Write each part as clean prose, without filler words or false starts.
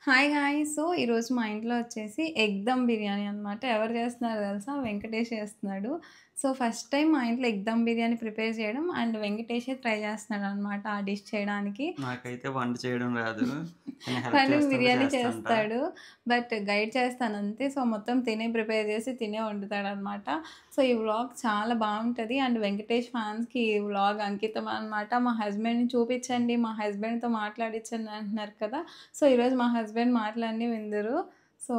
Hi guys! So, ఈరోజు మా ఇంట్లో వచ్చేసి ఎగ్ దమ్ బిర్యానీ అనమాట. ఎవరు చేస్తున్నారో తెలుసా? వెంకటేష్ చేస్తున్నాడు. సో, ఫస్ట్ టైమ్ మా ఇంట్లో ఎగ్ దమ్ బిర్యానీ ప్రిపేర్ చేయడం అండ్ వెంకటేషే ట్రై చేస్తున్నాడనమాట ఆ డిష్ చేయడానికి. నాకైతే వంట చేయడం రాదు. కానీ హెల్ప్ తను చేస్తుంటే బిర్యానీ చేస్తంటా. చేస్తాడు. But guide చేస్తానంతే. సో, మొత్తం తినే ప్రిపేర్ చేసి తినే వండుతాడనమాట. సో, ఈ వ్లాగ్ చాలా బావుంటది. అండ్ వెంకటేష్ ఫ్యాన్స్‌కి ఈ వ్లాగ్ అంకితం అనమాట. మా హస్బెండ్‌ని చూపించండి, మా హస్బెండ్‌తో మాట్లాడించండి అంటున్నారు కదా! సో, ఈరోజు మా హస్బెండ్ మాటలన్నీ విందురు. సో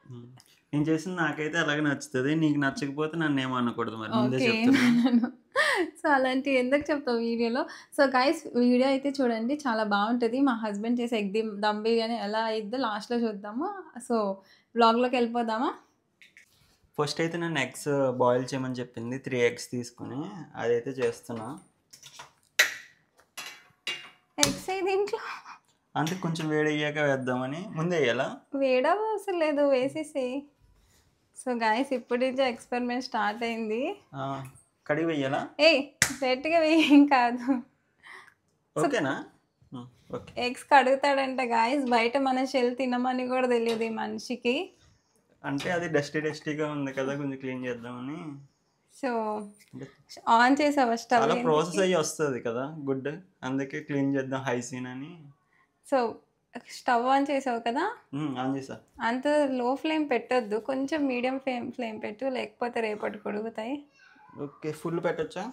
హ్మ్. నేను చేసింది నాకైతే అలాగే నచ్చుతది. నీకు నచ్చకపోతే నన్నేమి అనకూడదు మరి ముందే ఓకే. చెప్తున్నా. ఏమనను. సో, అలాంటివి ఎందుకు చెప్తావు వీడియోలో. సో, గైస్ వీడియో అయితే చూడండి చాలా బావుంటది. మా హస్బెండ్ చేసే ఎగ్ దమ్ బిర్యానీ ఎలా అయిద్దో లాస్ట్‌లో చూద్దాము. సో, వ్లాగ్‌లోకెళ్ళిపోదామా? ఫస్ట్ అయితే నన్ను ఎగ్స్ బాయిల్ చేయమని చెప్పింది. 3 ఎగ్స్ తీసుకొని అదైతే చేస్తున్నా. ఎగ్స్ ఏ దీంట్లో? అంటే కొంచెం వేడయ్యాక వేద్దామని. ముందే ఎయ్యాలా? వేడవసరం లేదు వేసేసేయి. సో, గైస్ ఇప్పటి నుంచే ఎక్స్‌పెరిమెంట్ స్టార్ట్ అయింది. ఆ! కడిగి వెయ్యాలా? ఏయ్! డైరెక్ట్‌గా వెయ్యి ఏం కాదు. సో, ఓకేనా? హ్మ్. ఓకే. ఎగ్స్ కడుగుతాడంట గైస్. బయట మన షెల్ తినమని కూడా తెలీదు ఈ మనిషికి. అంటే అది డస్టీగా ఉంది కదా! కొంచెం క్లీన్ చేద్దామని. సో, అంటే ఆన్ చేసావా స్టవ్ చాలా ప్రాసెస్ ఇంతకి? అయ్యి వస్తది కదా! గుడ్. అందుకే క్లీన్ చేద్దాం హైజీన్ అని. సో, స్టవ్ ఆన్ చేసావు కదా! ఆన్ చేశా. అంత లో ఫ్లేమ్ పెట్టొద్దు. కొంచెం మీడియం ఫ్లేమ్ పెట్టు. లేకపోతే రేపటికి ఉడుకుతాయి. ఓకే. ఫుల్ పెట్టొచ్చా?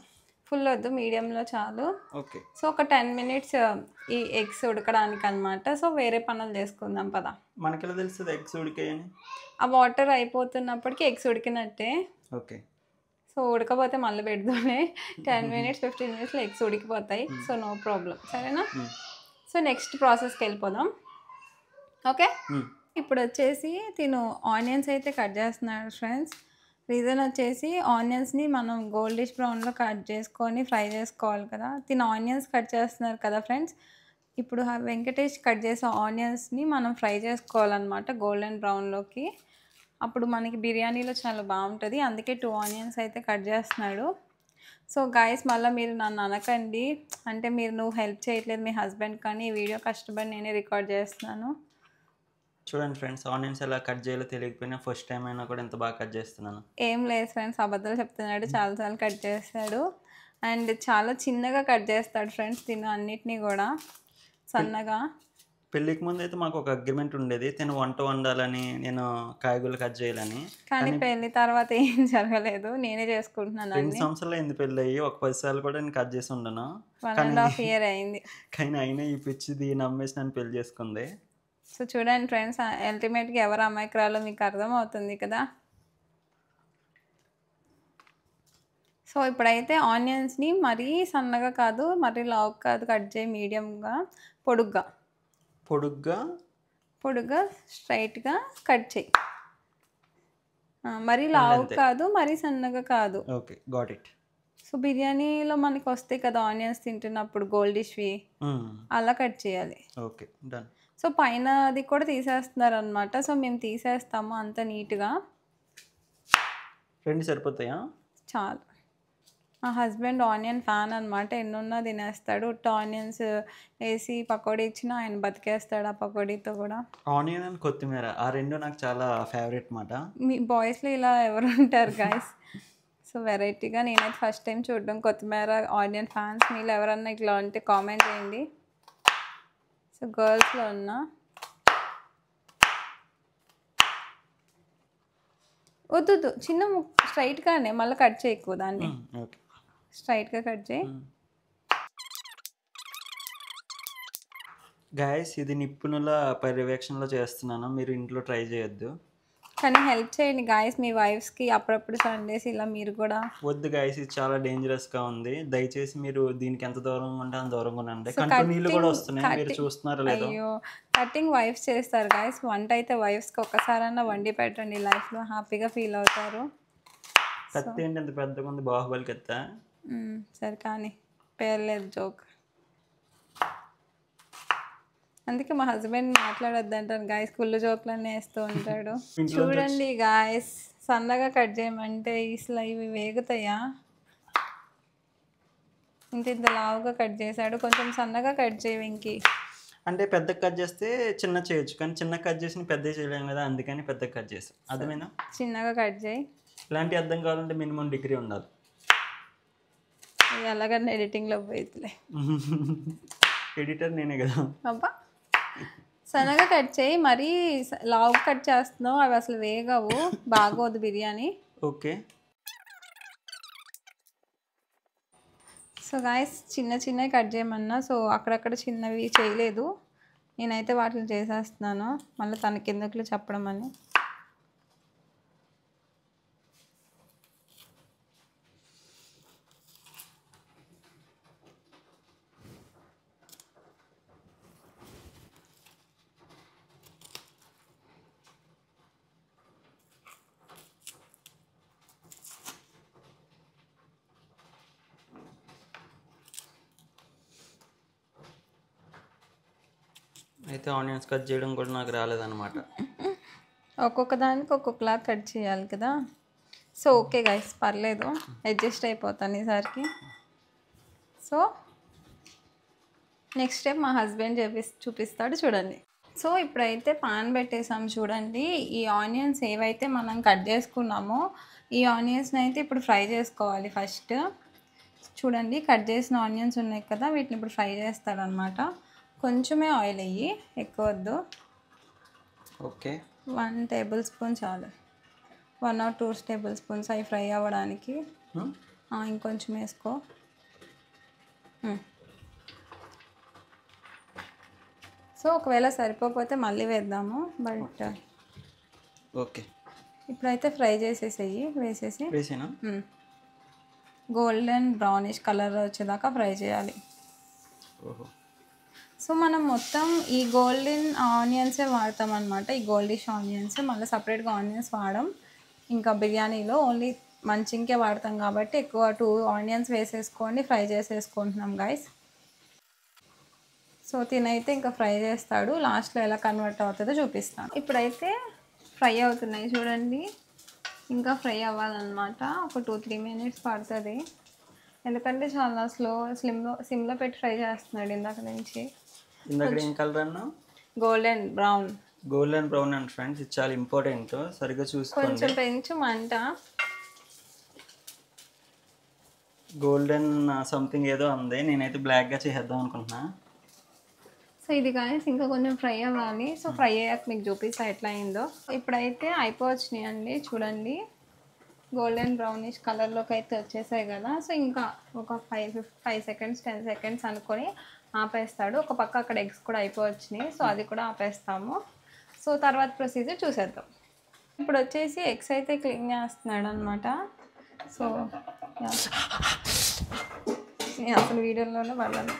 ఫుల్ వద్దు మీడియంలో చాలు. ఓకే. సో, ఒక 10 మినిట్స్ ఈ ఎగ్స్ ఉడకడానికనమాట. సో, వేరే పనులు చేసుకుందాం పద. మనకెలా తెలుస్తది ఎగ్స్ ఉడికాయని? ఆ వాటర్ అయిపోతున్నప్పటికి ఎగ్స్ ఉడికినట్టే. ఓకే. సో, ఉడకపోతే మళ్ళీ పెడుతూనే 10 మినిట్స్, 15 మినిట్స్‌లో ఎగ్స్ ఉడికిపోతాయి. So, no problem. సరేనా? హ్మ్. సో, నెక్స్ట్ ప్రాసెస్‌కెళ్ళిపోదాం. ఓకే. హ్మ్. ఇప్పుడొచ్చేసి తిను ఆనియన్స్ అయితే కట్ చేస్తున్నాడు ఫ్రెండ్స్. రీజన్ వచ్చేసి ఆనియన్స్‌ని మనం గోల్డిష్ బ్రౌన్‌లో కట్ చేసుకొని ఫ్రై చేసుకోవాలి కదా! తిను ఆనియన్స్ కట్ చేస్తున్నారు కదా ఫ్రెండ్స్. ఇప్పుడు వెంకటేష్ కట్ చేసే ఆనియన్స్‌ని మనం ఫ్రై చేసుకోవాలనమాట గోల్డెన్ బ్రౌన్‌లోకి. అప్పుడు మనకి బిర్యానీలో చాలా బావుంటది. అందుకే 2 ఆనియన్స్ అయితే కట్ చేస్తున్నాడు. సో, గైస్ మళ్ళా మీరు నన్ను అనకండి. అంటే నువ్వు హెల్ప్ చేయట్లేదు మీ హస్బెండ్ కానీ ఈ వీడియో కష్టపడి నేనే రికార్డ్ చేస్తున్నాను. చూడండి ఫ్రెండ్స్ ఆనియన్స్ ఎలా కట్ చేయాలో తెలియకపోయినా ఫస్ట్ టైమ్ అయినా కూడా ఎంత బాగా కట్ చేస్తున్నాను. ఏం లేదు ఫ్రెండ్స్ అబద్ధాలు చెప్తున్నాడు. చాలా సార్లు కట్ చేస్తాడు. అండ్ చాలా చిన్నగా కట్ చేస్తాడు ఫ్రెండ్స్ తిను అన్నిటిని గూడా సన్నగా. పెళ్ళికి ముందైతే మాకు ఒక అగ్రిమెంట్ ఉండేది. తిను వంట వండాలని, నేను కాయగూరలు కట్ చేయాలని. కానీ కానీ పెళ్లి తర్వాత ఏం జరగలేదు. నేనే చేసుకుంటున్నాను 2 అన్నీ. సంవత్సరాలు అయింది పెళ్ళయ్యి. ఒక 10 సార్లు కూడా నేను కట్ చేసి ఉండను. 1 కానీ ½ ఇయర్ అయింది. కానీ అయినా ఈ పిచ్చిది నమ్మేసి నన్ను పెళ్లి చేసుకుంది. సో, చూడండి ఫ్రెండ్స్ అల్టిమేట్‌గా ఎవరు అమాయకురాలో మీకు అర్థమవుతుంది కదా! సో, ఇప్పుడైతే ఆనియన్స్‌ని మరీ సన్నగా కాదు, మరీ లావుగా కాదు కట్ చేయి మీడియంగా, పొడుగ్గా, పొడుగ్గా పొడుగ్గా స్ట్రెయిట్‌గా కట్ చెయి. మరీ అండ్ లావు అంతే. కాదు, మరీ సన్నగా కాదు. ఓకే. Got it. సో, బిర్యానీలో మనకొస్తాయి కదా ఆనియన్స్ తింటున్నప్పుడు గోల్డిష్‌వి హ్మ్. అలా కట్ చేయాలి. ఓకే. డన్. సో, పైన అది కూడా తీసేస్తున్నారనమాట. సో, మేము తీసేస్తాము అంత నీట్‌గా. 2 సరిపోతాయా? చాలు. మా హస్బెండ్ ఆనియన్ ఫ్యాన్ అనమాట. ఎన్నున్నా తినేస్తాడు. ఉత్త ఆనియన్స్ ఏసి పకోడీ ఇచ్చినా ఆయన బతికేస్తాడు ఆ పకోడీతో కూడా. ఆనియన్ అండ్ కొత్తిమీర. ఆ 2 నాకు చాలా ఫేవరెట్ మాట. మీ బాయ్స్‌లో ఇలా ఎవరుంటారు గైస్? సో, వెరైటీగా నేనైతే ఫస్ట్ టైం చూడడం కొత్తిమీర, ఆనియన్ ఫ్యాన్స్ మీలో ఎవరన్నా ఇట్లా ఉంటే కామెంట్ చేయండి. సో, గర్ల్స్‌లో ఉన్నా. వద్దొద్దు చిన్న స్ట్రైట్‌గానే మళ్ళీ కట్ చేయకు దాన్ని. ఓకే. స్ట్రైట్‌గా కట్ చేయి. గైస్ ఇది నిపుణుల పర్యవేక్షణలో చేస్తున్నాను. మీరు ఇంట్లో ట్రై చేయొద్దు. కానీ హెల్ప్ చేయండి గాయ్స్ మీ వైఫ్స్‌కి అప్పుడప్పుడు సండేస్ ఇలా మీరు కూడా. వద్దు గైస్ ఇది చాలా డేంజరస్‌గా ఉంది. దయచేసి మీరు దీనికి ఎంత దూరంగా ఉంటే అంత దూరంగా ఉండండి. సో, కంట్లో నీళ్ళు కూడా వస్తున్నాయి. మీరు చూస్తున్నారో లేదో? అయ్యో! కటింగ్ వైఫ్స్ చేస్తారు గాయ్స్. వంట అయితే వైఫ్స్‌కి ఒక్కసారన్నా వండి పెట్టండి లైఫ్‌లో హ్యాపీగా ఫీల్ అవుతారు. కత్తి ఏంటి ఇంత పెద్దగా ఉంది? బాహుబలి కత్తా? సరే కానీ పేర్లేదు జోక్. అందుకే మా హస్బెండ్ మాట్లాడొద్దంటాను గాయ్స్. కుళ్ళు జోకులన్నీ వేస్తూ ఉంటాడు. ఇంట్లోంచి వచ్చి చూడండి గాయ్స్ సన్నగా కట్ చేయమంటే అసలు ఇవి వేగుతాయా? ఇంత ఇంత లావుగా కట్ చేశాడు. కొంచెం సన్నగా కట్ చేయి వెంకీ. అంటే పెద్దగా కట్ చేస్తే చిన్న చేయొచ్చు. కానీ చిన్నగా కట్ చేసిన పెద్దగా చేయలేం కదా! అందుకని పెద్దగా కట్ చేశా. అర్థమైందా? చిన్నగా కట్ చేయి. ఇలాంటివి అర్థం కావాలంటే మినిమమ్ డిగ్రీ ఉండాలి. ఇది ఎలాగన్నా ఎడిటింగ్‌లో పోయిద్దిలే. ఎడిటర్ నేనే కదా! అబ్బా! సన్నగా కట్ చేయి. మరీ లావుగా కట్ చేస్తున్నావు. అవి అసలు వేగవు. బాగోదు బిర్యానీ. ఓకే. సో గాయ్స్ చిన్న చిన్నవి కట్ చేయమన్నా. సో అక్కడక్కడ చిన్నవి చేయలేదు. నేనైతే వాటిని చేసేస్తున్నాను. మళ్ళీ తనకెందుకులే చెప్పడం అని. అయితే ఆనియన్స్ కట్ చేయడం కూడా నాకు రాలేదన్నమాట. ఒక్కొక్క దానికి ఒక్కొక్కలా కట్ చేయాలి కదా. సో ఓకే గైస్ పర్లేదు, అడ్జస్ట్ అయిపోతాను ఈసారికి. సో నెక్స్ట్ స్టెప్ మా హస్బెండ్ చూపిస్తాడు చూడండి. సో ఇప్పుడైతే పాన్ పెట్టేసాం చూడండి. ఈ ఆనియన్స్ ఏవైతే మనం కట్ చేసుకున్నామో ఈ ఆనియన్స్ని అయితే ఇప్పుడు ఫ్రై చేసుకోవాలి. ఫస్ట్ చూడండి కట్ చేసిన ఆనియన్స్ ఉన్నాయి కదా, వీటిని ఇప్పుడు ఫ్రై చేస్తాడనమాట. కొంచెమే ఆయిల్ అయ్యి ఎక్కువ వద్దు. ఓకే. 1 టేబుల్ స్పూన్ చాలు. 1 or 2 టేబుల్ స్పూన్స్ అవి ఫ్రై అవ్వడానికి. ఇంకొంచెం వేసుకో. సో ఒకవేళ సరిపోతే మళ్ళీ వేద్దాము. But okay. ఇప్పుడైతే ఫ్రై చేసేసేయి. వేసేనా? గోల్డెన్ బ్రౌనిష్ కలర్ వచ్చేదాకా ఫ్రై చేయాలి. ఓహో. సో మనం మొత్తం ఈ గోల్డెన్ ఆనియన్సే వాడతాం అనమాట. ఈ గోల్డిష్ ఆనియన్స్ మళ్ళీ సపరేట్గా ఆనియన్స్ వాడడం. ఇంకా బిర్యానీలో ఓన్లీ మంచింకే వాడతాం కాబట్టి ఎక్కువ 2 ఆనియన్స్ వేసేసుకోండి, ఫ్రై చేసేసుకుంటున్నాం గైస్. సో తినైతే ఇంకా ఫ్రై చేస్తాడు. లాస్ట్లో ఎలా కన్వర్ట్ అవుతుందో చూపిస్తాను. ఇప్పుడైతే ఫ్రై అవుతున్నాయి చూడండి. ఇంకా ఫ్రై అవ్వాలన్నమాట. ఒక 2-3 మినిట్స్ పడుతుంది. ఎందుకంటే చాలా సిమ్లో పెట్టి ఫ్రై చేస్తున్నాడు ఇందాక నుంచి. ఇందాక ఏం కలర్ అన్నా? Golden brown. Golden brown and friends ఇది చాలా ఇంపార్టెంట్, సరిగ్గా చూసుకోండి. కొంచెం పెంచు మంట. గోల్డెన్ సంథింగ్ ఏదో ఉంది, నేనైతే బ్లాక్గా చేసేద్దాం అనుకుంటున్నా. సో ఇది కానీ ఇంకా కొంచెం ఫ్రై అవ్వాలి. సో ఫ్రై అయ్యాక మీకు చూపిస్తా ఎట్లా అయిందో. ఇప్పుడైతే అయిపోవచ్చినాయి అండి చూడండి. గోల్డెన్ బ్రౌనిష్ కలర్లోకి అయితే వచ్చేసాయి కదా. సో ఇంకా ఒక 5 సెకండ్స్ 10 సెకండ్స్ అనుకొని ఆపేస్తాడు. ఒక పక్క అక్కడ ఎగ్స్ కూడా అయిపోవచ్చినాయి. సో అది కూడా ఆపేస్తాము. సో తర్వాత ప్రొసీజర్ చూసేద్దాం. ఇప్పుడు వచ్చేసి ఎగ్స్ అయితే క్లీన్ చేస్తున్నాడు అనమాట. సో నేను అసలు వీడియోలోనే పడలేదు.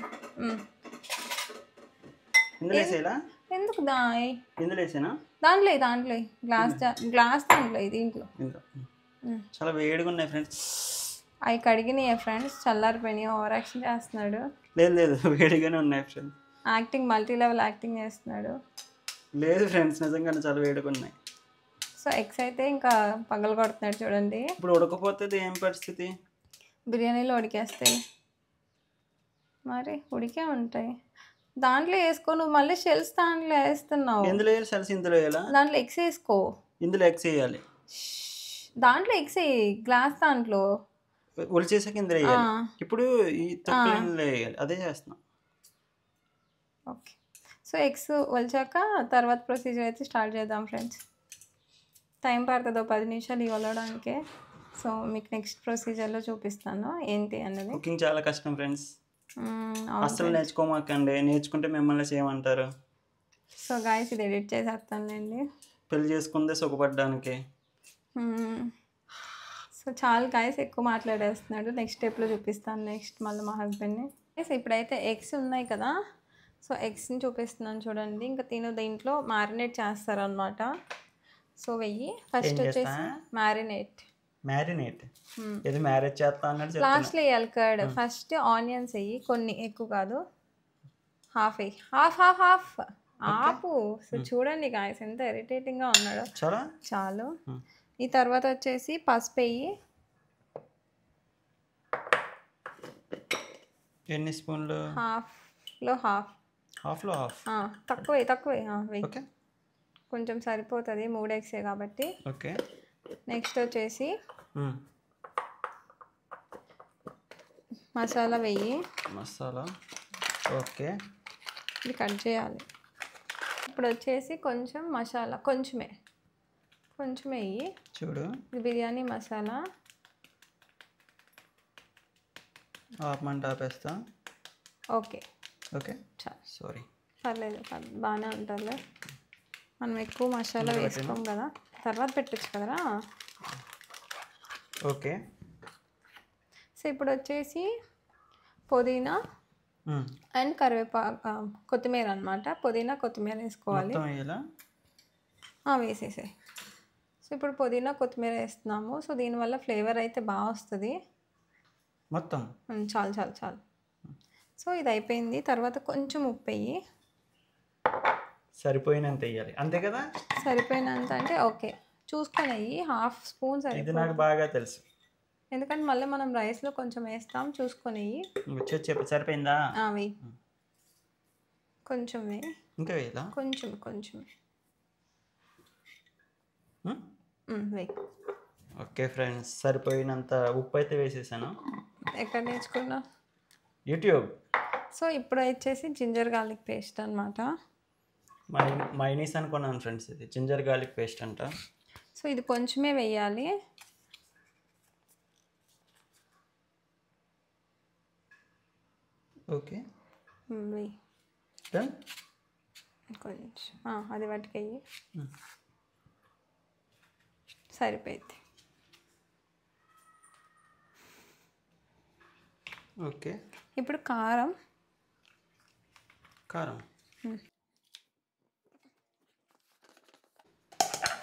ఎందుకు ఇందులో వేసేనా? దాంట్లో గ్లాస్ దాంట్లో దీంట్లో చాలా వేడిగా ఉన్నాయి ఫ్రెండ్స్. అవి కడిగినాయి ఫ్రెండ్స్, చల్లారిపోయినాయి. ఓవర్ యాక్షన్ చేస్తున్నాడు. లేదు వేడిగానే ఉన్నాయి friends. Acting multi level acting చేస్తున్నాడు. లేదు ఫ్రెండ్స్ నిజంగానే చాలా వేడిగా ఉన్నాయి. సో ఎగ్స్ అయితే ఇంకా పగలు కొడుతున్నాడు చూడండి. ఇప్పుడు ఉడకపోతే ఏం పరిస్థితి? బిర్యానీలో ఉడికేస్తాయి మరి, ఉడికే ఉంటాయి. దాంట్లో వేసుకో. నువ్వు మళ్ళీ షెల్స్ దాంట్లో వేస్తున్నావు. ఎందులో వేయాలి? షెల్స్ ఇందులో వేయాలా? దాంట్లో ఎగ్స్ వేసుకో. ఇందులో ఎగ్స్ వేయాలి. దాంట్లో ఎగ్స్ గ్లాస్ దాంట్లో ఒలిచేసాక ఇందులో వేయాలి. ఇప్పుడు ఈ తొక్కులు ఇందులో వేయాలి. అదే చేస్తున్నా. ఓకే. సో ఎగ్స్ ఒలిచాక తర్వాత ప్రొసీజర్ అయితే స్టార్ట్ చేద్దాం ఫ్రెండ్స్. టైం పడుతుంది 10 నిమిషాలు ఇవి ఒలడానికి. సో మీకు నెక్స్ట్ ప్రొసీజర్లో చూపిస్తాను ఏంటి అన్నది. కుకింగ్ చాలా కష్టం ఫ్రెండ్స్. అస్సలు నేర్చుకోమాకండి. నేర్చుకుంటే మిమ్మల్ని చేయమంటారు. సో గాయస్ ఇది ఎడిట్ చేసేస్తానులేండి. పెళ్లి చేసుకుందే సుఖపడ్డానికి. సో చాలా గాయస్ ఎక్కువ మాట్లాడేస్తున్నాడు. నెక్స్ట్ స్టెప్లో చూపిస్తాను నెక్స్ట్ మళ్ళీ మా హస్బెండ్ని. ఇప్పుడైతే ఎగ్స్ ఉన్నాయి కదా. సో ఎగ్స్ని చూపిస్తున్నాను చూడండి. ఇంకా దీంట్లో మ్యారినేట్ చేస్తారనమాట. సో వెయ్యి ఫస్ట్ వచ్చేసి మ్యారినేట్ ఇది మ్యారేజ్ చేస్తా అన్నట్టు లాస్ట్లో వేయాలి కర్డ్. ఫస్ట్ ఆనియన్స్ వెయ్యి, కొన్ని ఎక్కువ కాదు, హాఫ్ వెయ్యి. హాఫ్ ఆపు. సో చూడండి గాయస్ ఎంత ఇరిటేటింగ్గా ఉన్నాడు. చాలు. ఈ తర్వాత వచ్చేసి పసుపు వెయ్యి. ఎన్ని స్పూన్లు? హాఫ్లో హాఫ్. హాఫ్లో హాఫ్. తక్కువ వెయ్యి. ఓకే కొంచెం సరిపోతుంది 3 ఎగ్సే కాబట్టి. ఓకే. నెక్స్ట్ వచ్చేసి మసాలా వెయ్యి. మసాలా ఓకే. ఇది కట్ చేయాలి. ఇప్పుడు వచ్చేసి కొంచెం మసాలా కొంచెం వెయ్యి. చూడు ఇది బిర్యానీ మసాలా. ఆపమంటే ఆపేస్తా. ఓకే ఓకే చాలు. సారీ పర్లేదు బాగానే ఉంటుందిలే. మనం ఎక్కువ మసాలా వేసుకోం కదా, తర్వాత పెట్టచ్చు కదరా. ఓకే. సో ఇప్పుడు వచ్చేసి పుదీనా అండ్ కరివేపాకు కొత్తిమీర అనమాట. పుదీనా కొత్తిమీర వేసుకోవాలి. వేసేసాయి. సో ఇప్పుడు పుదీనా కొత్తిమీర వేస్తున్నాము. సో దీనివల్ల ఫ్లేవర్ అయితే బాగా వస్తుంది మొత్తం. చాలు. సో ఇది అయిపోయింది. తర్వాత కొంచెం ఉప్పు వేయి. సరిపోయినంత వేయాలి అంతే కదా. సరిపోయినంత అంటే ఓకే చూసుకొని వెయ్యి. హాఫ్ స్పూన్ ఇది సరిపోతుంది. నాకు బాగా తెలుసు, ఎందుకంటే మళ్ళీ మనం రైస్లో కొంచెం వేస్తాం. చూసుకొని వెయ్యి. చెప్పు సరిపోయిందా. వెయ్యి. కొంచెం వెయ్యి. ఇంకా వేయాలా. కొంచెం వెయ్యి. ఓకే ఫ్రెండ్స్, సరిపోయినంత ఉప్పు అయితే వేసేసాను. ఎక్కడ నేర్చుకున్నా? యూట్యూబ్. సో ఇప్పుడు వచ్చేసి జింజర్ గార్లిక్ పేస్ట్ అనమాట. మైనీస్ అనుకున్నాను ఫ్రెండ్స్, ఇది జింజర్ గార్లిక్ పేస్ట్ అంట. సో ఇది కొంచెమే వేయాలి. ఓకే వెయ్యి. డన్. కొంచెం అది పట్టుకెయ్యి. సరిపోయింది. ఓకే. ఇప్పుడు కారం.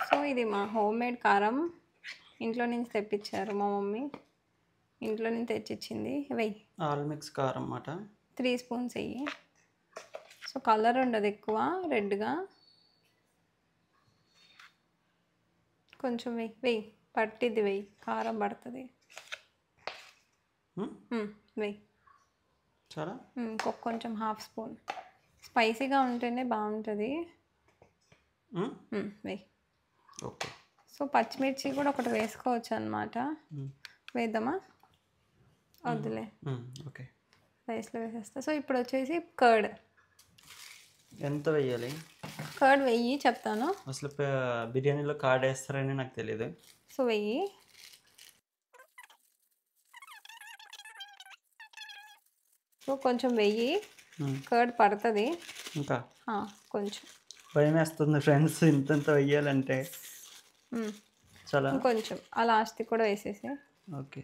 సో ఇది మా హోమ్ మేడ్ కారం, ఇంట్లో నుంచి తెప్పించారు మా మమ్మీ. ఇంట్లో నుంచి తెచ్చిచ్చింది. వెయ్యి. ఆల్ మిక్స్ కారం అన్నమాట. 3 స్పూన్స్ వెయ్యి. సో కలర్ ఉండదు ఎక్కువ రెడ్గా. కొంచెం వెయ్యి. పట్టిద్ది వెయ్యి. కారం పడుతుంది. వెయ్యి. చాలా. కొంచెం హాఫ్ స్పూన్. స్పైసీగా ఉంటేనే బాగుంటుంది. వెయ్యి. ఓకే. సో పచ్చిమిర్చి కూడా ఒకటి వేసుకోవచ్చు అనమాట. వేద్దామా? వద్దులే, ఓకే. రైస్లో వేసేస్తా. సో ఇప్పుడు వచ్చేసి కర్డ్. ఎంత వేయాలి? కర్డ్ వెయ్యి చెప్తాను. అసలు బిర్యానీలో కర్డ్ వేస్తారని నాకు తెలియదు. సో వెయ్యి. సో కొంచెం వెయ్యి. కర్డ్ పడుతుంది ఇంకా కొంచెం. భయం వేస్తుంది ఫ్రెండ్స్ ఇంత వేయాలంటే. చాలా కొంచెం ఆ లాస్ట్ కూడా వేసేసి. ఓకే.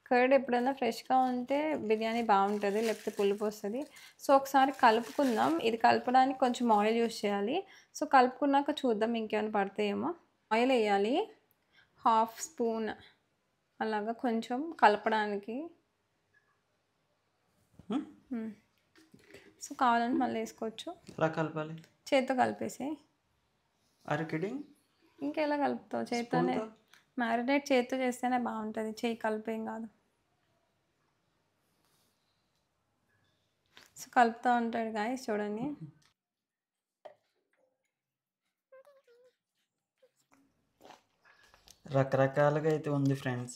కర్డ్ ఎప్పుడైనా ఫ్రెష్గా ఉంటే బిర్యానీ బాగుంటుంది, లేకపోతే పులుపు వస్తుంది. సో ఒకసారి కలుపుకుందాం. ఇది కలపడానికి కొంచెం ఆయిల్ యూస్ చేయాలి. సో కలుపుకున్నాక చూద్దాం ఇంకేమైనా పడతాయేమో. ఆయిల్ వేయాలి హాఫ్ స్పూన్ అలాగా, కొంచెం కలపడానికి. సో కావాలంటే మళ్ళీ వేసుకోవచ్చు. ఎలా కలపాలి? చేత్తో కలిపేసి. కిడింగ్. ఇంకెలా కలుపుతావు? చేత్తోనే. మ్యారినేట్ చేత్తో చేస్తేనే బాగుంటుంది, చేయి కలిపేం కాదు. సో కలుపుతూ ఉంటాడు గాయస్, చూడండి. రకరకాలుగా అయితే ఉంది ఫ్రెండ్స్.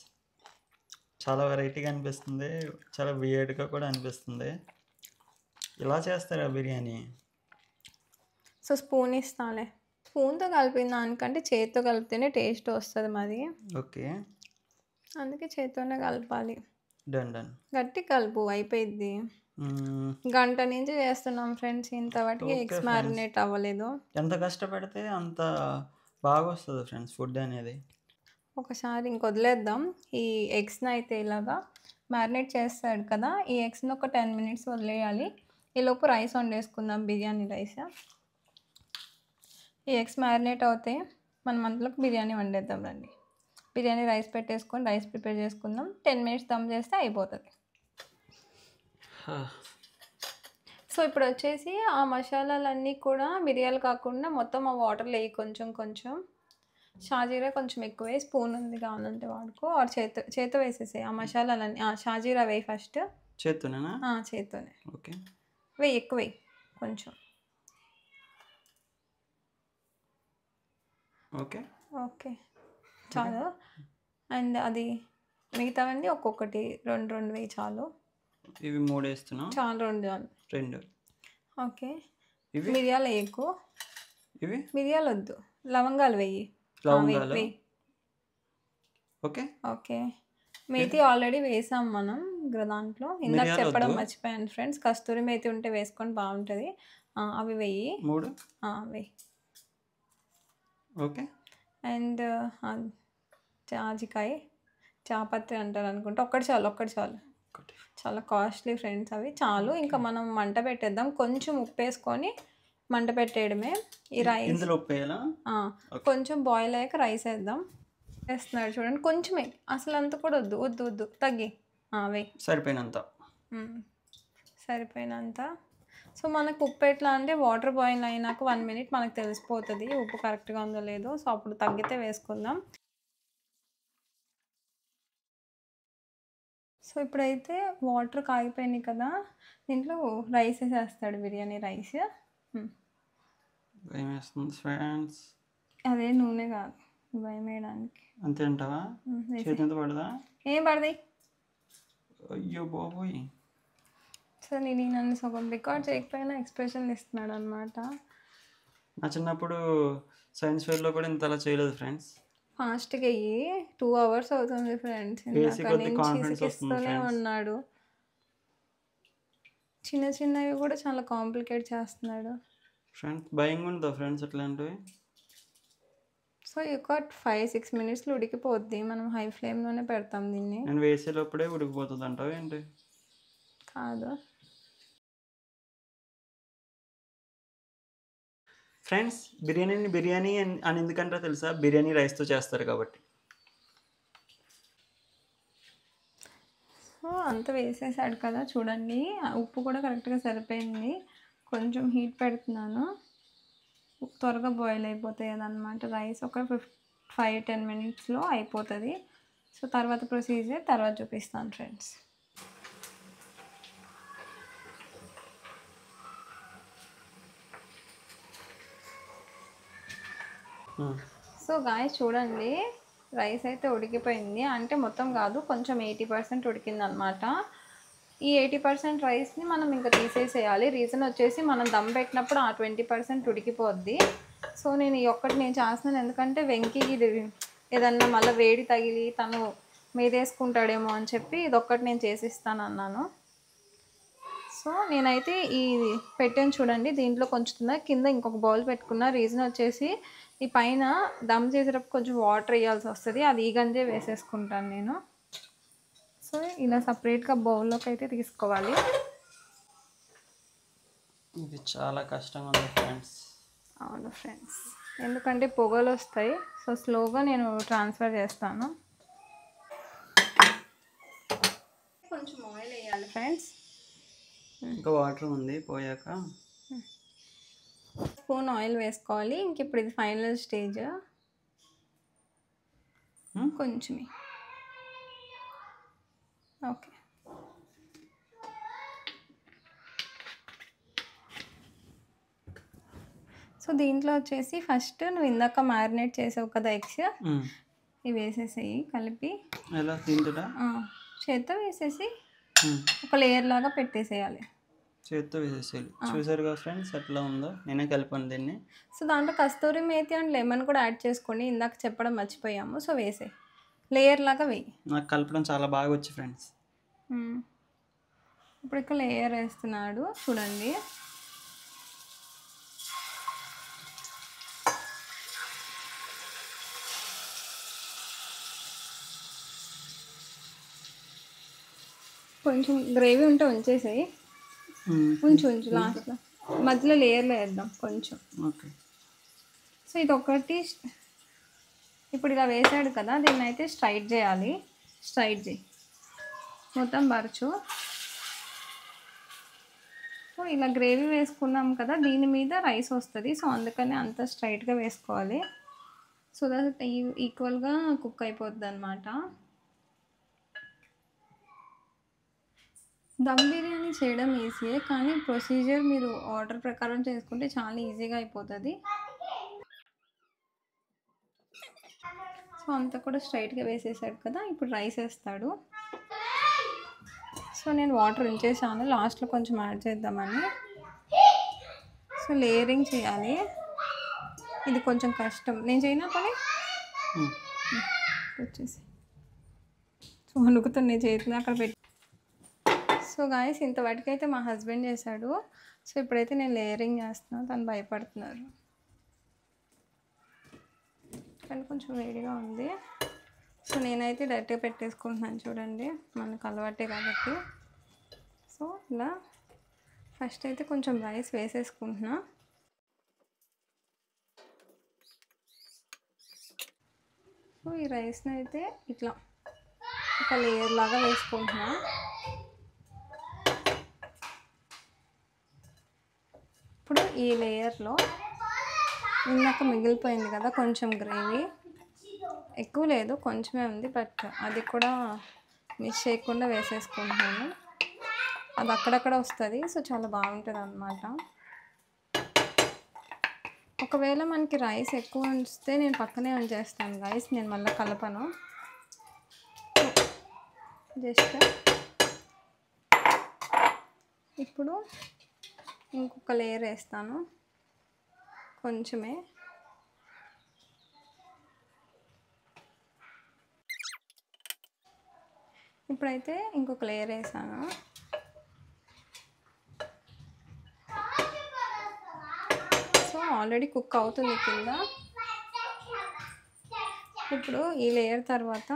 చాలా వెరైటీగా అనిపిస్తుంది, చాలా వియర్డ్గా కూడా అనిపిస్తుంది. ఇలా చేస్తారా బిర్యానీ? సో స్పూన్ ఇస్తాలే. స్పూన్తో కలిపిన దానికంటే చేతితో కలిపితేనే టేస్ట్ వస్తుంది మాది. ఓకే. అందుకే చేతితోనే కలపాలి. డన్. గట్టి కలుపు, అయిపోయింది. గంట నుంచి చేస్తున్నాం ఫ్రెండ్స్, ఇంతవరకు ఎగ్స్ మ్యారినేట్ అవ్వలేదు. ఎంత కష్టపడితే అంత బాగా వస్తుంది ఫ్రెండ్స్ ఫుడ్ అనేది. ఒకసారి వదిలేద్దాం. ఈ ఎగ్స్ని అయితే ఇలాగా మ్యారినేట్ చేస్తాడు కదా, ఈ ఎగ్స్ని ఒక 10 minutes వదిలేయాలి. ఈలోపు రైస్ వండేసుకుందాం, బిర్యానీ రైస్. ఈ ఎగ్స్ మ్యారినేట్ అవుతాయి, మనం అందులోకి బిర్యానీ వండేద్దాం రండి. బిర్యానీ రైస్ పెట్టేసుకొని రైస్ ప్రిపేర్ చేసుకుందాం. 10 minutes దమ్ చేస్తే అయిపోతుంది. సో ఇప్పుడు వచ్చేసి ఆ మసాలాలన్నీ కూడా మిరియాలు కాకుండా మొత్తం ఆ వాటర్లో వేయి. కొంచెం షాజీరా కొంచెం ఎక్కువ వేయి. స్పూన్ ఉంది కావాలంటే వాడుకో, ఆర్ చేత్తో వేసేసాయి ఆ మసాలాలన్నీ. షాజీరా వేయి ఫస్ట్. చేత్తోనేనా? చేత్తోనే ఓకే. వెయ్యి, ఎక్కువ వెయ్యి. కొంచెం. ఓకే. ఓకే. చాలు. అండ్ అది మిగతావన్నీ ఒక్కొక్కటి 2, 2 వేయి చాలు. ఇవి 3 వేస్తున్నాం. చాలు 2 చాలు. 2. ఓకే. ఇవి మిరియాలు వేయకు. ఇవి మిరియాలు వద్దు. లవంగాలు వెయ్యి. లవంగాలు. వెయ్యి. ఓకే. ఓకే. మేతి ఆల్రెడీ వేసాం మనం దాంట్లో. ఇందాక మిరియాలు చెప్పడం వద్దు. మర్చిపోయాను ఫ్రెండ్స్. కస్తూరి మేతి ఉంటే వేసుకొని బాగుంటుంది. అవి వెయ్యి. 3. వెయ్యి. ఓకే. అండ్ జాజికాయ చాపత్రి అంటారు అనుకుంటా. ఒక్కటి చాలు. ఒకటి. చాలా కాస్ట్లీ ఫ్రెండ్స్ అవి. చాలు. ఇంకా మనం మంట పెట్టేద్దాం. కొంచెం ఉప్పు వేసుకొని మంట పెట్టేయడమే. ఈ రైస్ ఇందులో ఉప్పు వేయాలా? కొంచెం బాయిల్ అయ్యాక రైస్ వేద్దాం. వేస్తున్నాడు చూడండి. కొంచెమే, అసలు అంత కూడా వద్దు. వద్దు వద్దు తగ్గి వెయ్యి. సరిపోయినంత. సరిపోయినంత. సో మనకు ఉప్పు ఎట్లా అంటే వాటర్ బాయిల్ అయినాక 1 మినిట్ మనకు తెలిసిపోతుంది ఉప్పు కరెక్ట్గా ఉందో లేదో. సో అప్పుడు తగ్గితే వేసుకుందాం. సో ఇప్పుడైతే వాటర్ కాగిపోయినాయి కదా, దీంట్లో రైస్ వేసేస్తాడు. బిర్యానీ రైస్. భయం వేస్తుంది ఫ్రెండ్స్. అదే నూనె కాదు, భయం వేయడానికి. అంతే అంటావా? చేతి పడదా? ఏం పడతాయి? అయ్యో బాబోయ్. సో నేను నన్ను సగం రికార్డ్ చేయకపోయినా ఎక్స్ప్రెషన్ ఇస్తున్నాడు అనమాట. నా చిన్నప్పుడు సైన్స్ ఫేర్లో కూడా ఇంతలా చేయలేదు ఫ్రెండ్స్. ఫాస్ట్గా అయ్యి 2 hours అవుతుంది ఫ్రెండ్స్. ఇస్తూనే ఉన్నాడు. చిన్న చిన్నవి కూడా చాలా కాంప్లికేట్ చేస్తున్నాడు ఫ్రెండ్స్. భయంగా ఉందా ఫ్రెండ్స్ అట్లాంటివి? సో ఒక 5-6 minutesలో ఉడికిపోద్ది. మనం హై ఫ్లేమ్లోనే పెడతాం దీన్ని. నేను వేసేలోప్పుడే ఉడికిపోతుంది అంటావు ఏంటి? కాదు ఫ్రెండ్స్, బిర్యానీ అని ఎందుకంటారో తెలుసా? బిర్యానీ రైస్తో చేస్తారు కాబట్టి. సో అంత వేసేసాడు కదా చూడండి. ఉప్పు కూడా కరెక్ట్గా సరిపోయింది. కొంచెం హీట్ పెడుతున్నాను. త్వరగా బాయిల్ అయిపోతాయి అదనమాట. రైస్ ఒక 5-10 minutesలో అయిపోతుంది. సో తర్వాత ప్రొసీజర్ తర్వాత చూపిస్తాను ఫ్రెండ్స్. సో గాయస్ చూడండి, రైస్ అయితే ఉడికిపోయింది. అంటే మొత్తం కాదు, కొంచెం 80% ఉడికింది అనమాట. ఈ 80% రైస్ని మనం ఇంకా తీసేసేయాలి. రీజన్ వచ్చేసి మనం దమ్ పెట్టినప్పుడు ఆ 20% ఉడికిపోద్ది. సో నేను ఈ ఒక్కటి చేస్తున్నాను, ఎందుకంటే వెంకీకి ఇది ఏదన్నా మళ్ళీ వేడి తగిలి తను మీదేసుకుంటాడేమో అని చెప్పి ఇదొక్కటి నేను చేసిస్తాను అన్నాను. సో నేనైతే ఈ పెట్టాను చూడండి, దీంట్లో కొంచెం కింద ఇంకొక బౌల్ పెట్టుకున్నా. రీజన్ వచ్చేసి ఈ పైన దమ్ చేసేటప్పుడు కొంచెం వాటర్ వేయాల్సి వస్తుంది. అది ఈ గంజే వేసేసుకుంటాను నేను. సో ఇలా సపరేట్గా బౌల్లోకి అయితే తీసుకోవాలి. ఇది చాలా కష్టంగా ఉంది ఫ్రెండ్స్. అవును ఫ్రెండ్స్, ఎందుకంటే పొగలు వస్తాయి. సో స్లోగా నేను ట్రాన్స్ఫర్ చేస్తాను. కొంచెం ఆయిల్ వేయాలి ఫ్రెండ్స్. ఇంకా వాటర్ ఉంది పోయాక. స్పూన్ ఆయిల్ వేసుకోవాలి. ఇంక ఇప్పుడు ఇది ఫైనల్ స్టేజ్. కొంచెమే. ఓకే. సో దీంట్లో వచ్చేసి ఫస్ట్ నువ్వు ఇందాక మ్యారినేట్ చేసావు కదా ఎగ్స్, ఇవి వేసేసేయి కలిపి. ఎలా తింటుడా? చేత్తో వేసేసి ఒక లేయర్ లాగా పెట్టేసేయాలి. చేత్తో వేసేసేయాలి. చూసారుగా ఫ్రెండ్స్ ఎట్లా ఉందో? నేనే కలిపాను దీన్ని. సో దాంట్లో కస్తూరి మేతి అండ్ లెమన్ కూడా యాడ్ చేసుకోండి. ఇందాక చెప్పడం మర్చిపోయాము. సో వేసే లేయర్ లాగా వేయి. నాకు కలపడం చాలా బాగా వచ్చి ఫ్రెండ్స్. ఇప్పుడు ఇక్కడ లేయర్ వేస్తున్నాడు చూడండి. కొంచెం గ్రేవీ ఉంటే ఉంచేసేయి. ఉంచు లాస్ట్లో మధ్యలో లేయర్లో వేద్దాం కొంచెం. ఓకే. సో ఇది ఒకటి ఇప్పుడు ఇలా వేసాడు కదా, దీన్ని అయితే స్ట్రైట్ చేయాలి. స్ట్రైట్ చేయి, మొత్తం పరచు. సో ఇలా గ్రేవీ వేసుకున్నాం కదా, దీని మీద రైస్ వస్తుంది. సో అందుకని అంత స్ట్రైట్గా వేసుకోవాలి. సో దట్ ఈక్వల్గా కుక్ అయిపోద్ది అనమాట. దమ్ బిర్యానీ చేయడం ఈజీయే, కానీ ప్రొసీజర్ మీరు ఆర్డర్ ప్రకారం చేసుకుంటే చాలా ఈజీగా అయిపోతుంది. సో అంతా కూడా స్ట్రైట్గా వేసేసాడు కదా, ఇప్పుడు రైస్ వేస్తాడు. సో నేను వాటర్ ఉంచేసాను, లాస్ట్లో కొంచెం యాడ్ చేద్దామని. సో లేయరింగ్ చేయాలి, ఇది కొంచెం కష్టం. నేను చేయనా పని వచ్చేసి సో వణుకుతున్నాయి చేతులు అక్కడ పెట్టి. సో గాయస్, ఇంతవరకైతే మా హస్బెండ్ చేశాడు. సో ఇప్పుడైతే నేను లేయరింగ్ చేస్తున్నాను, తను భయపడుతున్నారు. కానీ కొంచెం వేడిగా ఉంది. సో నేనైతే డైరెక్ట్గా పెట్టేసుకుంటున్నాను, చూడండి మనకు అలవాటే కాబట్టి. సో ఇలా ఫస్ట్ అయితే కొంచెం రైస్ వేసేసుకుంటున్నా. సో ఈ రైస్ని అయితే ఇట్లా ఒక లేయర్ లాగా వేసుకుంటున్నా. ఇప్పుడు ఈ లేయర్లో ఇందాక మిగిలిపోయింది కదా కొంచెం గ్రేవీ, ఎక్కువ లేదు కొంచెమే ఉంది, బట్ అది కూడా మిక్స్ చేయకుండా వేసేసుకుంటున్నాను. అది అక్కడక్కడ వస్తుంది, సో చాలా బాగుంటుంది అన్నమాట. ఒకవేళ మనకి రైస్ ఎక్కువ ఉంచితే నేను పక్కనే ఉంచేస్తాను గైస్, నేను మళ్ళీ కలపను. జస్ట్ ఇప్పుడు ఇంకొక లేయర్ వేస్తాను, కొంచెమే. ఇప్పుడైతే ఇంకొక లేయర్ వేసాను. సో ఆల్రెడీ కుక్ అవుతుంది కింద. ఇప్పుడు ఈ లేయర్ తర్వాత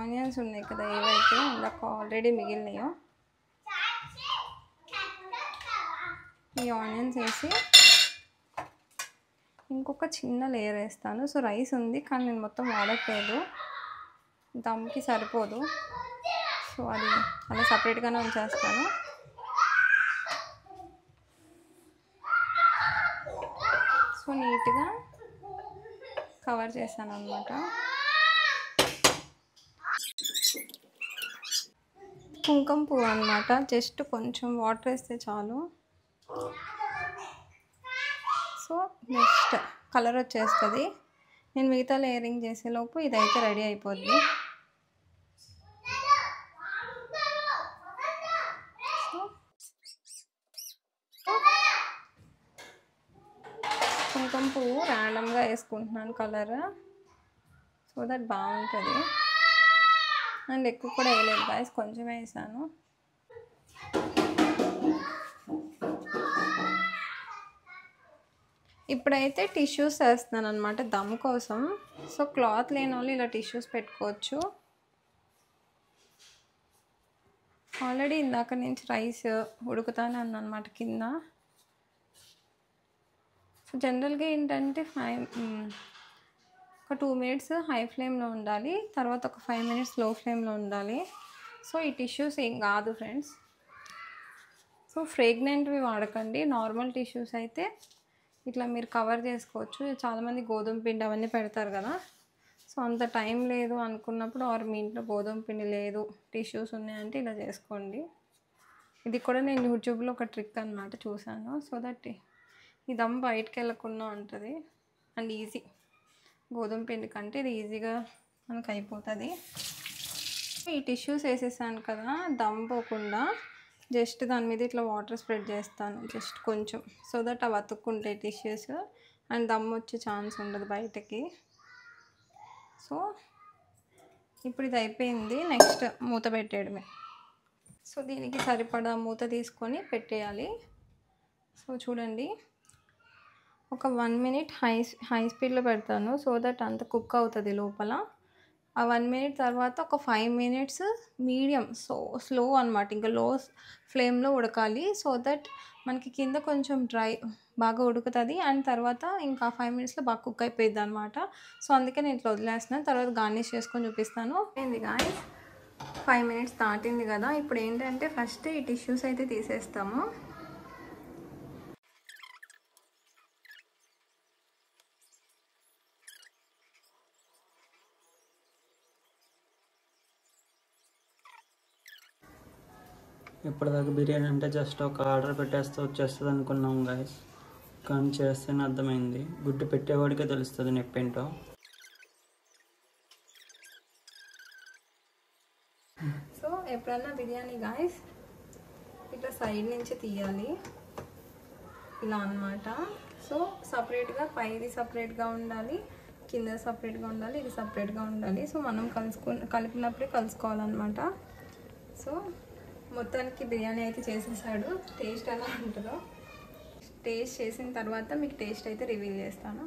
ఆనియన్స్ ఉన్నాయి కదా, ఏవైతే ఇందాక ఆల్రెడీ మిగిలినాయో ఈ ఆనియన్స్ వేసి ఇంకొక చిన్న లేయర్ వేస్తాను. సో రైస్ ఉంది కానీ నేను మొత్తం వాడట్లేదు, దమ్కి సరిపోదు, సో అది అలా సపరేట్గానే ఉంచేస్తాను. సో నీట్గా కవర్ చేశాను అన్నమాట. కుంకుమ పువ్వు అన్నమాట, జస్ట్ కొంచెం వాటర్ వేస్తే చాలు. సో నెక్స్ట్ కలర్ వచ్చేస్తుంది. నేను మిగతా లేయరింగ్ చేసేలోపు ఇదైతే రెడీ అయిపోద్ది. కుంకుమ పువ్వు ర్యాండమ్గా వేసుకుంటున్నాను కలర్, సో దట్ బాగుంటుంది. అండ్ ఎక్కువ కూడా వేయలేదు గాయస్, కొంచెం వేసాను. ఇప్పుడైతే టిష్యూస్ వేస్తున్నాను అనమాట దమ్ కోసం. సో క్లాత్ లేని వాళ్ళు ఇలా టిష్యూస్ పెట్టుకోవచ్చు. ఆల్రెడీ ఇందాక నుంచి రైస్ ఉడుకుతానే అన్నమాట కింద. సో జనరల్గా ఏంటంటే ఒక 2 minutes హై ఫ్లేమ్లో ఉండాలి, తర్వాత ఒక 5 minutes లో ఫ్లేమ్లో ఉండాలి. సో ఈ టిష్యూస్ ఏం కాదు ఫ్రెండ్స్. సో ఫ్రేగ్నెంట్వి వాడకండి, నార్మల్ టిష్యూస్ అయితే ఇట్లా మీరు కవర్ చేసుకోవచ్చు. చాలామంది గోధుమ పిండి అవన్నీ పెడతారు కదా, సో అంత టైం లేదు అనుకున్నప్పుడు, ఆర్ మీ ఇంట్లో గోధుమ పిండి లేదు టిష్యూస్ ఉన్నాయంటే ఇలా చేసుకోండి. ఇది కూడా నేను యూట్యూబ్లో ఒక ట్రిక్ అనమాట చూశాను, సో దట్ ఈ దమ్ బయటకు వెళ్ళకుండా ఉంటుంది అండ్ ఈజీ. గోధుమ పిండి కంటే ఇది ఈజీగా మనకు అయిపోతుంది. ఈ టిష్యూస్ వేసేసాను కదా, దమ్ పోకుండా జస్ట్ దాని మీద ఇట్లా వాటర్ స్ప్రెడ్ చేస్తాను, జస్ట్ కొంచెం, సో దట్ అవి అతుక్కుంటాయి టిష్యూస్ అండ్ దమ్ వచ్చే ఛాన్స్ ఉండదు బయటకి. సో ఇప్పుడు ఇది అయిపోయింది, నెక్స్ట్ మూత పెట్టేయడమే. సో దీనికి సరిపడా మూత తీసుకొని పెట్టేయాలి. సో చూడండి, ఒక 1 minute హై స్పీడ్లో పెడతాను, సో దట్ అంత కుక్ అవుతుంది లోపల. ఆ 1 minute తర్వాత ఒక 5 minutes మీడియం స్లో అనమాట, ఇంకా లో ఫ్లేమ్లో ఉడకాలి. సో దట్ మనకి కింద కొంచెం బాగా ఉడుకుతుంది అండ్ తర్వాత ఇంకా 5 minutesలో బాగా కుక్ అయిపోయింది అనమాట. సో అందుకే నేను ఇట్లా వదిలేస్తున్నాను, తర్వాత గార్నిష్ చేసుకొని చూపిస్తాను. ఏంది గాయస్, 5 minutes దాటింది కదా. ఇప్పుడు ఏంటంటే ఫస్ట్ ఈ టిష్యూస్ అయితే తీసేస్తాము. ఇప్పటిదాకా బిర్యానీ అంటే జస్ట్ ఒక ఆర్డర్ పెట్టేస్తే వచ్చేస్తుంది అనుకున్నాం గాయస్, కానీ చేస్తేనే అర్థమైంది గుడ్డు పెట్టేవాడికే తెలుస్తుంది నొప్పేంటో. సో ఎప్పుడన్నా బిర్యానీ గాయస్ ఇట్లా సైడ్ నుంచి తీయాలి ఇలా అన్నమాట. సో సపరేట్గా పైది సపరేట్గా ఉండాలి, కింద సపరేట్గా ఉండాలి, ఇది సపరేట్గా ఉండాలి. సో మనం కలిపినప్పుడే కలుసుకోవాలన్నమాట. సో మొత్తానికి బిర్యానీ అయితే చేసేసాడు. టేస్ట్ ఎలా ఉంటుందో టేస్ట్ చేసిన తర్వాత మీకు టేస్ట్ అయితే రివీల్ చేస్తాను.